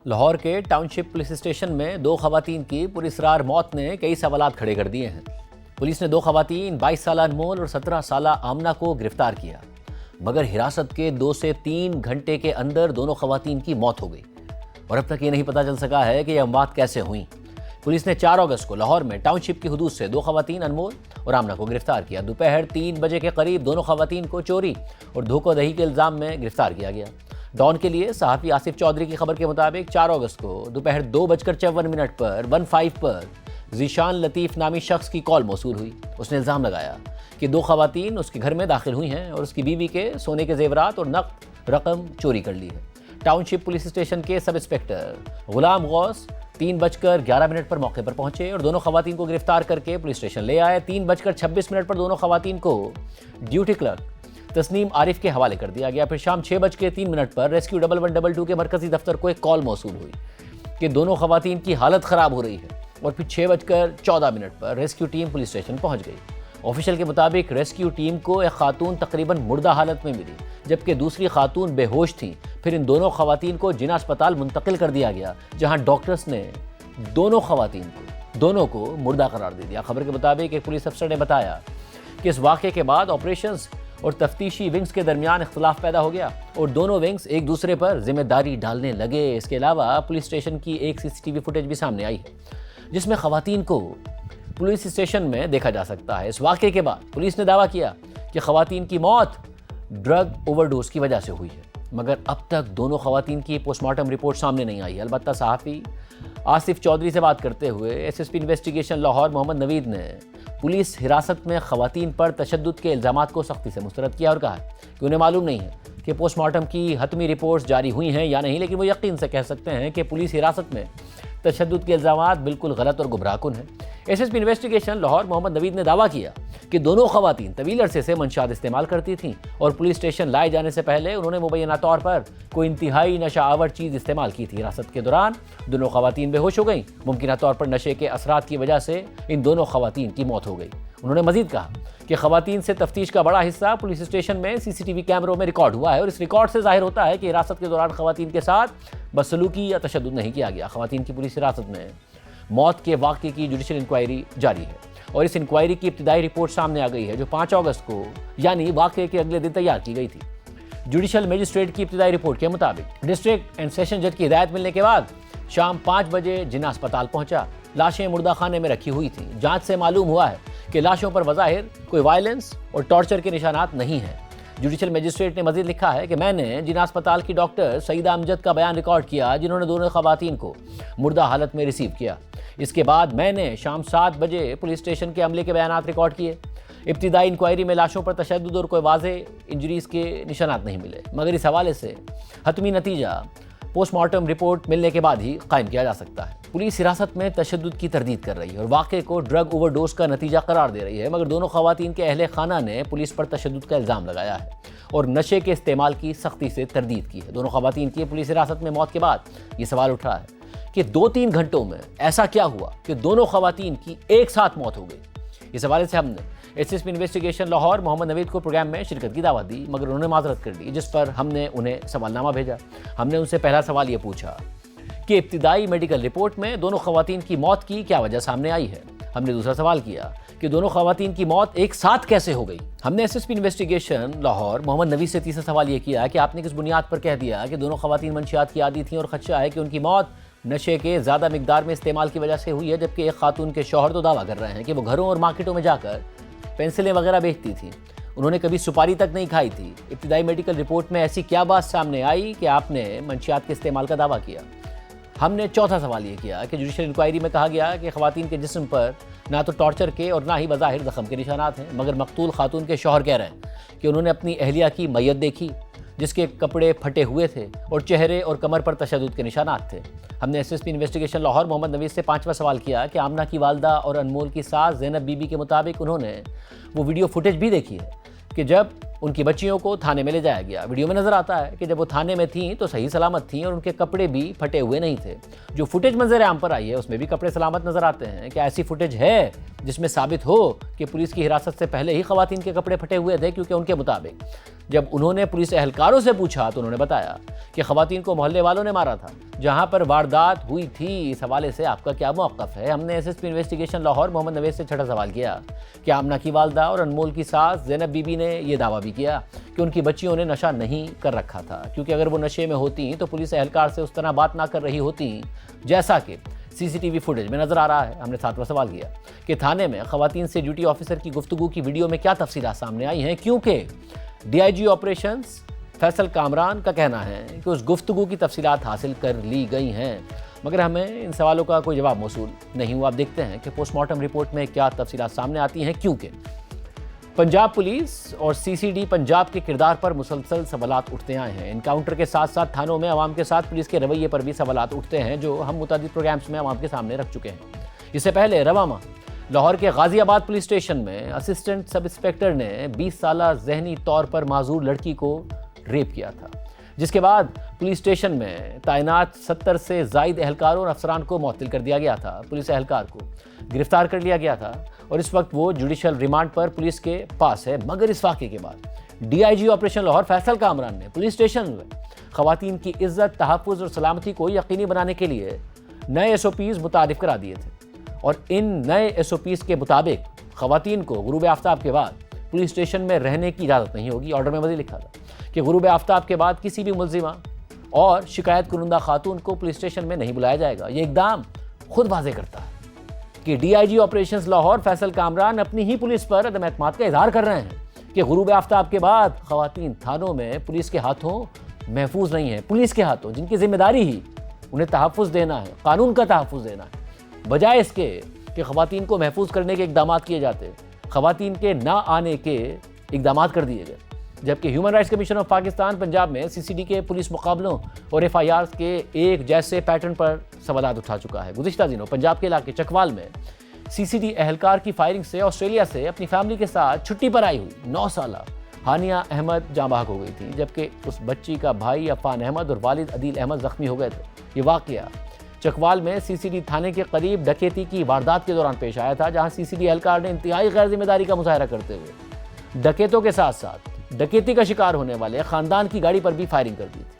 لاہور کے ٹاؤن شپ police station میں دو خواتین کی پراسرار موت نے کئی سوالات کھڑے کر دیے ہیں۔ پولیس نے دو خواتین 22 سالہ انمول اور 17 سالہ آمنہ کو گرفتار کیا، مگر حراست کے 2 سے 3 گھنٹے کے اندر دونوں خواتین کی موت ہو گئی اور اب تک یہ نہیں پتہ چل سکا ہے کہ یہ اموات کیسے ہوئیں۔ پولیس نے 4 اگست کو لاہور میں ٹاؤن شپ کی حدود سے دو خواتین انمول اور آمنہ کو گرفتار کیا۔ دوپہر 3 بجے کے قریب دونوں خواتین کو چوری اور دھوکہ دہی کے الزام میں گرفتار کیا گیا۔ ڈان کے لیے صحافی آصف چودھری کی خبر کے مطابق 4 اگست کو دوپہر 2:54 پر 15 پر ذیشان لطیف نامی شخص کی کال موصول ہوئی۔ اس نے الزام لگایا کہ دو خواتین اس کے گھر میں داخل ہوئی ہیں اور اس کی بیوی کے سونے کے زیورات اور نقد رقم چوری کر لی ہے۔ ٹاؤن شپ پولیس اسٹیشن کے سب انسپکٹر غلام غوث 3:11 پر موقع پر پہنچے اور دونوں خواتین کو گرفتار کر کے پولیس اسٹیشن لے آئے۔ 3:26 پر دونوں خواتین کو ڈیوٹی کلرک تسنیم عارف کے حوالے کر دیا گیا۔ پھر شام 6:03 پر ریسکیو 1122 کے مرکزی دفتر کو ایک کال موصول ہوئی کہ دونوں خواتین کی حالت خراب ہو رہی ہے اور پھر 6:14 پر ریسکیو ٹیم پولیس اسٹیشن پہنچ گئی۔ آفیشل کے مطابق ریسکیو ٹیم کو ایک خاتون تقریباً مردہ حالت میں ملی جبکہ دوسری خاتون بے ہوش تھیں۔ پھر ان دونوں خواتین کو جناح اسپتال منتقل کر دیا گیا جہاں ڈاکٹرز نے دونوں کو مردہ قرار دے دیا۔ خبر کے مطابق ایک پولیس افسر نے بتایا کہ اس واقعے کے بعد آپریشنز اور تفتیشی ونگز کے درمیان اختلاف پیدا ہو گیا اور دونوں ونگز ایک دوسرے پر ذمہ داری ڈالنے لگے۔ اس کے علاوہ پولیس اسٹیشن کی ایک CCTV فوٹیج بھی سامنے آئی ہے جس میں خواتین کو پولیس اسٹیشن میں دیکھا جا سکتا ہے۔ اس واقعے کے بعد پولیس نے دعویٰ کیا کہ خواتین کی موت ڈرگ اوور ڈوز کی وجہ سے ہوئی ہے، مگر اب تک دونوں خواتین کی پوسٹ مارٹم رپورٹ سامنے نہیں آئی۔ البتہ صحافی آصف چودھری سے بات کرتے ہوئے SSP انویسٹیگیشن لاہور محمد نوید نے پولیس حراست میں خواتین پر تشدد کے الزامات کو سختی سے مسترد کیا اور کہا کہ انہیں معلوم نہیں ہے کہ پوسٹ مارٹم کی حتمی رپورٹس جاری ہوئی ہیں یا نہیں، لیکن وہ یقین سے کہہ سکتے ہیں کہ پولیس حراست میں تشدد کے الزامات بالکل غلط اور گمراہ کن ہیں۔ SSP انویسٹیگیشن لاہور محمد نوید نے دعویٰ کیا کہ دونوں خواتین طویل عرصے سے منشیات استعمال کرتی تھیں اور پولیس اسٹیشن لائے جانے سے پہلے انہوں نے مبینہ طور پر کوئی انتہائی نشہ آور چیز استعمال کی تھی۔ حراست کے دوران دونوں خواتین بے ہوش ہو گئیں۔ ممکنہ طور پر نشے کے اثرات کی وجہ سے ان دونوں خواتین کی موت ہو گئی۔ انہوں نے مزید کہا کہ خواتین سے تفتیش کا بڑا حصہ پولیس اسٹیشن میں CCTV کیمروں میں ریکارڈ ہوا ہے اور اس ریکارڈ سے ظاہر ہوتا ہے کہ حراست کے دوران خواتین کے ساتھ بدسلوکی یا تشدد نہیں کیا گیا۔ خواتین کی پولیس حراست میں موت کے واقعے کی جوڈیشل انکوائری جاری ہے اور اس انکوائری کی ابتدائی رپورٹ سامنے آ گئی ہے جو 5 اگست کو یعنی واقعے کے اگلے دن تیار کی گئی تھی۔ جوڈیشل مجسٹریٹ کی ابتدائی رپورٹ کے مطابق ڈسٹرکٹ اینڈ سیشن جج کی ہدایت ملنے کے بعد شام 5 بجے جناح اسپتال پہنچا۔ لاشیں مردہ خانے میں رکھی ہوئی تھیں۔ جانچ سے معلوم ہوا ہے کہ لاشوں پر بظاہر کوئی وائلنس اور ٹارچر کے نشانات نہیں ہیں۔ جوڈیشل مجسٹریٹ نے مزید لکھا ہے کہ میں نے جناح اسپتال کی ڈاکٹر سعیدہ امجد کا بیان ریکارڈ کیا جنہوں نے دونوں خواتین کو مردہ حالت میں ریسیو کیا۔ اس کے بعد میں نے شام 7 بجے پولیس اسٹیشن کے عملے کے بیانات ریکارڈ کیے۔ ابتدائی انکوائری میں لاشوں پر تشدد اور کوئی واضح انجریز کے نشانات نہیں ملے، مگر اس حوالے سے حتمی نتیجہ پوسٹ مارٹم رپورٹ ملنے کے بعد ہی قائم کیا جا سکتا ہے۔ پولیس حراست میں تشدد کی تردید کر رہی ہے اور واقعے کو ڈرگ اوور ڈوز کا نتیجہ قرار دے رہی ہے، مگر دونوں خواتین کے اہل خانہ نے پولیس پر تشدد کا الزام لگایا ہے اور نشے کے استعمال کی سختی سے تردید کی ہے۔ دونوں خواتین کی پولیس حراست میں موت کے بعد یہ سوال اٹھا ہے کہ 2-3 گھنٹوں میں ایسا کیا ہوا کہ دونوں خواتین کی ایک ساتھ موت ہو گئی۔ اس حوالے سے ہم نے SSP انویسٹیگیشن لاہور محمد نوید کو پروگرام میں شرکت کی دعوت دی، مگر انہوں نے معذرت کر دی، جس پر ہم نے انہیں سوال نامہ بھیجا۔ ہم نے ان سے پہلا سوال یہ پوچھا کہ ابتدائی میڈیکل رپورٹ میں دونوں خواتین کی موت کی کیا وجہ سامنے آئی ہے۔ ہم نے دوسرا سوال کیا کہ دونوں خواتین کی موت ایک ساتھ کیسے ہو گئی۔ ہم نے SSP انویسٹیگیشن لاہور محمد نوید سے تیسرا سوال یہ کیا کہ آپ نے کس بنیاد پر کہہ دیا کہ دونوں خواتین منشیات کی عادی تھیں اور خدشہ ہے کہ ان کی موت نشے کے زیادہ مقدار میں استعمال کی وجہ سے ہوئی ہے، جبکہ ایک خاتون کے شوہر تو دعویٰ کر رہے ہیں کہ وہ گھروں اور مارکیٹوں میں جا کر پینسلیں وغیرہ بیچتی تھیں، انہوں نے کبھی سپاری تک نہیں کھائی تھی۔ ابتدائی میڈیکل رپورٹ میں ایسی کیا بات سامنے آئی کہ آپ نے منشیات کے استعمال کا دعویٰ کیا۔ ہم نے چوتھا سوال یہ کیا کہ جوڈیشل انکوائری میں کہا گیا کہ خواتین کے جسم پر نہ تو ٹارچر کے اور نہ ہی بظاہر زخم کے نشانات ہیں، مگر مقتول خاتون کے شوہر کہہ رہے ہیں کہ انہوں نے اپنی اہلیہ کی میت دیکھی جس کے کپڑے پھٹے ہوئے تھے اور چہرے اور کمر پر تشدد کے نشانات تھے۔ ہم نے SSP انویسٹیگیشن لاہور محمد نوید سے 5واں سوال کیا کہ آمنہ کی والدہ اور انمول کی ساس زینب بی بی کے مطابق انہوں نے وہ ویڈیو فوٹیج بھی دیکھی ہے کہ جب ان کی بچیوں کو تھانے میں لے جایا گیا۔ ویڈیو میں نظر آتا ہے کہ جب وہ تھانے میں تھیں تو صحیح سلامت تھیں اور ان کے کپڑے بھی پھٹے ہوئے نہیں تھے۔ جو فوٹیج منظر عام پر آئی ہے اس میں بھی کپڑے سلامت نظر آتے ہیں۔ کیا ایسی فوٹیج ہے جس میں ثابت ہو کہ پولیس کی حراست سے پہلے ہی خواتین کے کپڑے پھٹے ہوئے تھے؟ کیونکہ ان کے مطابق جب انہوں نے پولیس اہلکاروں سے پوچھا تو انہوں نے بتایا کہ خواتین کو محلے والوں نے مارا تھا جہاں پر واردات ہوئی تھی۔ اس حوالے سے آپ کا کیا موقف ہے؟ ہم نے S S P investigation Lahore Muhammad Naveed سے چھٹا سوال کیا کہ آمنہ کی والدہ اور انمول کی ساس زینب بی بی نے یہ دعویٰ بھی کیا کہ ان کی بچیوں نے نشہ نہیں کر رکھا تھا، کیونکہ اگر وہ نشے میں ہوتی تو پولیس اہلکار سے اس طرح بات نہ کر رہی ہوتی جیسا کہ سی سی ٹی وی فوٹیج میں نظر آ رہا ہے۔ ہم نے ساتواں سوال کیا کہ تھانے میں خواتین سے ڈیوٹی آفیسر کی گفتگو کی ویڈیو میں کیا تفصیلات سامنے آئی ہیں، کیونکہ D I G operations Faisal Kamran کا کہنا ہے کہ اس گفتگو کی تفصیلات حاصل کر لی گئی ہیں، مگر ہمیں ان سوالوں کا کوئی جواب موصول نہیں ہوا۔ آپ دیکھتے ہیں کہ پوسٹ مارٹم رپورٹ میں کیا تفصیلات سامنے آتی ہیں، کیونکہ پنجاب پولیس اور سی سی ڈی پنجاب کے کردار پر مسلسل سوالات اٹھتے آئے ہیں۔ انکاؤنٹر کے ساتھ ساتھ تھانوں میں عوام کے ساتھ پولیس کے رویے پر بھی سوالات اٹھتے ہیں، جو ہم متعدد پروگرامز میں عوام کے سامنے رکھ چکے ہیں۔ اس سے پہلے رواں ماہ لاہور کے غازی آباد پولیس اسٹیشن میں اسسٹنٹ سب انسپیکٹر نے 20 سالہ ذہنی طور پر معذور لڑکی کو ریپ کیا تھا، جس کے بعد پولیس اسٹیشن میں تعینات 70 سے زائد اہلکاروں اور افسران کو معطل کر دیا گیا تھا۔ پولیس اہلکار کو گرفتار کر لیا گیا تھا اور اس وقت وہ جوڈیشل ریمانڈ پر پولیس کے پاس ہے، مگر اس واقعے کے بعد D I G operation Lahore Faisal Kamran نے پولیس اسٹیشن میں خواتین کی عزت، تحفظ اور سلامتی کو یقینی بنانے کے لیے نئے ایس او پیز متعارف کرا دیے تھے، اور ان نئے ایس او پیز کے مطابق خواتین کو غروب آفتاب کے بعد پولیس اسٹیشن میں رہنے کی اجازت نہیں ہوگی۔ آرڈر میں مزید لکھا تھا کہ غروب آفتاب کے بعد کسی بھی ملزمہ اور شکایت کنندہ خاتون کو پولیس اسٹیشن میں نہیں بلایا جائے گا۔ یہ اقدام خود واضح کرتا ہے کہ D I G operations Lahore Faisal Kamran اپنی ہی پولیس پر عدم اعتماد کا اظہار کر رہے ہیں کہ غروب آفتاب کے بعد خواتین تھانوں میں پولیس کے ہاتھوں محفوظ نہیں ہیں۔ پولیس کے ہاتھوں، جن کی ذمہ داری ہی انہیں تحفظ دینا ہے، قانون کا تحفظ دینا ہے، بجائے اس کے کہ خواتین کو محفوظ کرنے کے اقدامات کیے جاتے، خواتین کے نہ آنے کے اقدامات کر دیے گئے۔ جبکہ human rights commission of Pakistan Punjab میں سی سی ڈی کے پولیس مقابلوں اور ایف آئی آرز کے ایک جیسے پیٹرن پر سوالات اٹھا چکا ہے۔ گزشتہ دنوں پنجاب کے علاقے چکوال میں سی سی ڈی اہلکار کی فائرنگ سے آسٹریلیا سے اپنی فیملی کے ساتھ چھٹی پر آئی ہوئی 9 سالہ ہانیہ احمد جاں بحق ہو گئی تھی، جبکہ اس بچی کا بھائی عفان احمد اور والد عدیل احمد زخمی ہو گئے تھے۔ یہ واقعہ چکوال میں سی سی ڈی تھانے کے قریب ڈکیتی کی واردات کے دوران پیش آیا تھا، جہاں سی سی ڈی اہلکار نے انتہائی غیر ذمہ داری کا مظاہرہ کرتے ہوئے ڈکیتوں کے ساتھ ساتھ ڈکیتی کا شکار ہونے والے خاندان کی گاڑی پر بھی فائرنگ کر دی تھی۔